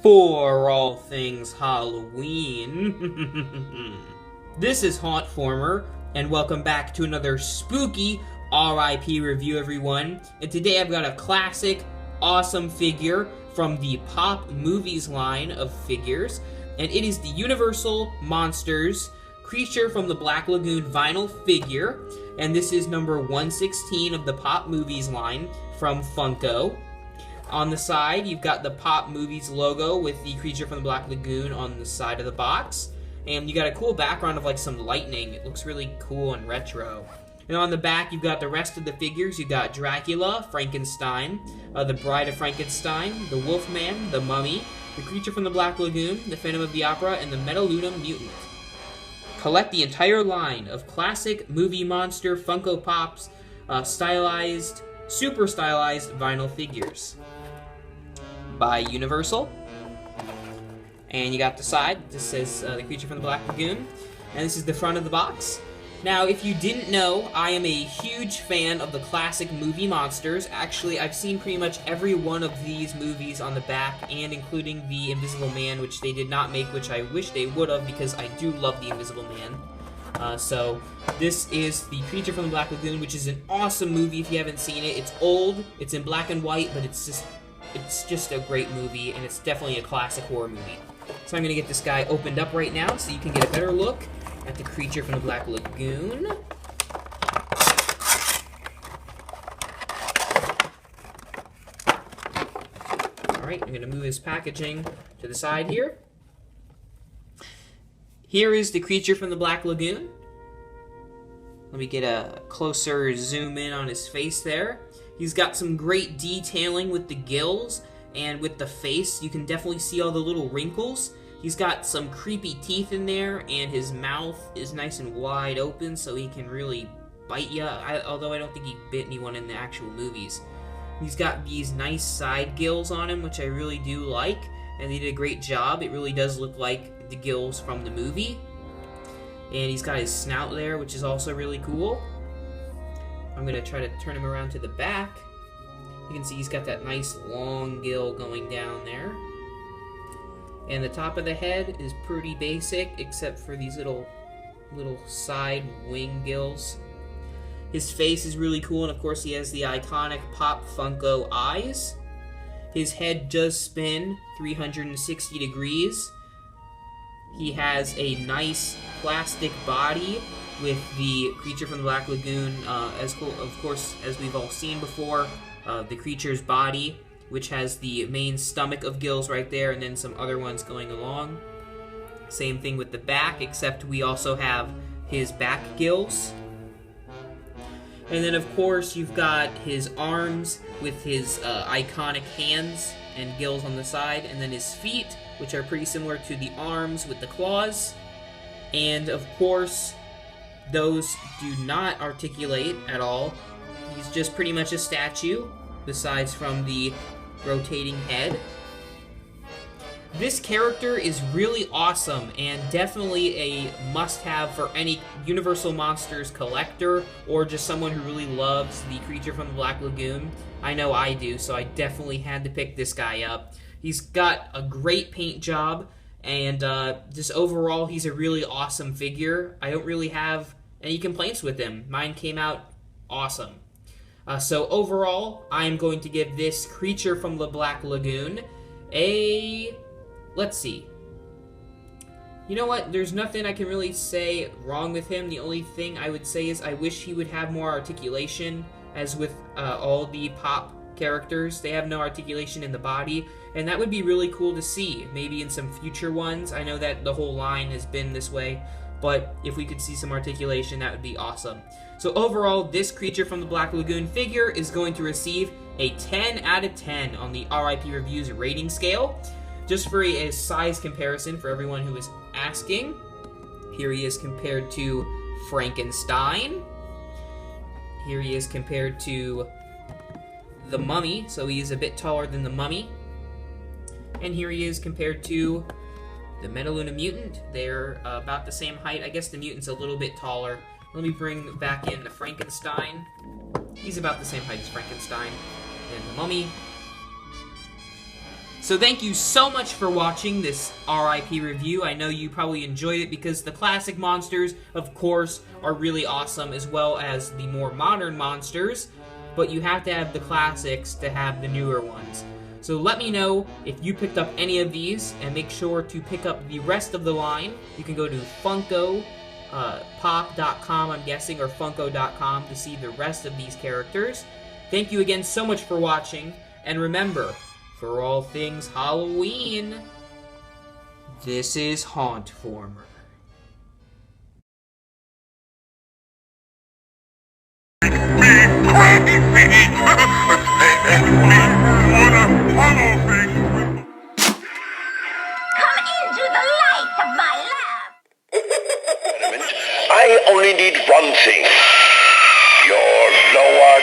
for all things Halloween. This is Hauntformer, and welcome back to another spooky R.I.P. review, everyone. And today I've got a classic, awesome figure from the Pop Movies line of figures, and it is the Universal Monsters Creature from the Black Lagoon vinyl figure, and this is number 116 of the Pop Movies line from Funko. On the side, you've got the Pop Movies logo with the Creature from the Black Lagoon on the side of the box. And you got a cool background of like some lightning. It looks really cool and retro. And on the back, you've got the rest of the figures. You've got Dracula, Frankenstein, the Bride of Frankenstein, the Wolfman, the Mummy, the Creature from the Black Lagoon, the Phantom of the Opera, and the Metaluna Mutant. Collect the entire line of classic movie monster Funko Pops, stylized, super stylized vinyl figures by Universal. And you got the side. This says the Creature from the Black Lagoon. And this is the front of the box. Now, if you didn't know, I am a huge fan of the classic movie monsters. Actually, I've seen pretty much every one of these movies on the back, and including the Invisible Man, which they did not make, which I wish they would have, because I do love the Invisible Man. So, this is the Creature from the Black Lagoon, which is an awesome movie if you haven't seen it. It's old, it's in black and white, but it's just a great movie, and it's definitely a classic horror movie. So I'm going to get this guy opened up right now so you can get a better look at the Creature from the Black Lagoon. Alright, I'm going to move his packaging to the side here. Here is the Creature from the Black Lagoon. Let me get a closer zoom in on his face there. He's got some great detailing with the gills and with the face. You can definitely see all the little wrinkles. He's got some creepy teeth in there, and his mouth is nice and wide open so he can really bite you, although I don't think he bit anyone in the actual movies. He's got these nice side gills on him, which I really do like, and they did a great job. It really does look like the gills from the movie. And he's got his snout there, which is also really cool. I'm going to try to turn him around to the back. You can see he's got that nice long gill going down there. And the top of the head is pretty basic, except for these little side wing gills. His face is really cool, and of course he has the iconic Pop Funko eyes. His head does spin 360 degrees. He has a nice plastic body with the Creature from the Black Lagoon, of course, as we've all seen before, the creature's body, which has the main stomach of gills right there, and then some other ones going along. Same thing with the back, except we also have his back gills. And then, of course, you've got his arms with his iconic hands and gills on the side, and then his feet, which are pretty similar to the arms with the claws. And, of course, those do not articulate at all. He's just pretty much a statue, besides from the rotating head. This character is really awesome and definitely a must-have for any Universal Monsters collector or just someone who really loves the Creature from the Black Lagoon. I know I do, so I definitely had to pick this guy up. He's got a great paint job, and just overall, he's a really awesome figure. I don't really have any complaints with him. Mine came out awesome. So overall, I'm going to give this Creature from the Black Lagoon a... let's see. You know what? There's nothing I can really say wrong with him. The only thing I would say is I wish he would have more articulation, as with all the Pop characters. They have no articulation in the body, and that would be really cool to see, maybe in some future ones. I know that the whole line has been this way, but if we could see some articulation, that would be awesome. So overall, this Creature from the Black Lagoon figure is going to receive a 10 out of 10 on the R.I.P. Reviews rating scale. Just for a size comparison for everyone who is asking, here he is compared to Frankenstein. Here he is compared to the Mummy, so he is a bit taller than the Mummy. And here he is compared to the Metaluna Mutant. They're about the same height. I guess the Mutant's a little bit taller. Let me bring back in the Frankenstein. He's about the same height as Frankenstein. And the Mummy. So thank you so much for watching this R.I.P. review. I know you probably enjoyed it because the classic monsters, of course, are really awesome, as well as the more modern monsters, but you have to have the classics to have the newer ones. So let me know if you picked up any of these, and make sure to pick up the rest of the line. You can go to Funko, pop.com, I'm guessing, or Funko.com to see the rest of these characters. Thank you again so much for watching, and remember, for all things Halloween, this is Hauntformer. Come into the light of my lab! I only need one thing. Your lower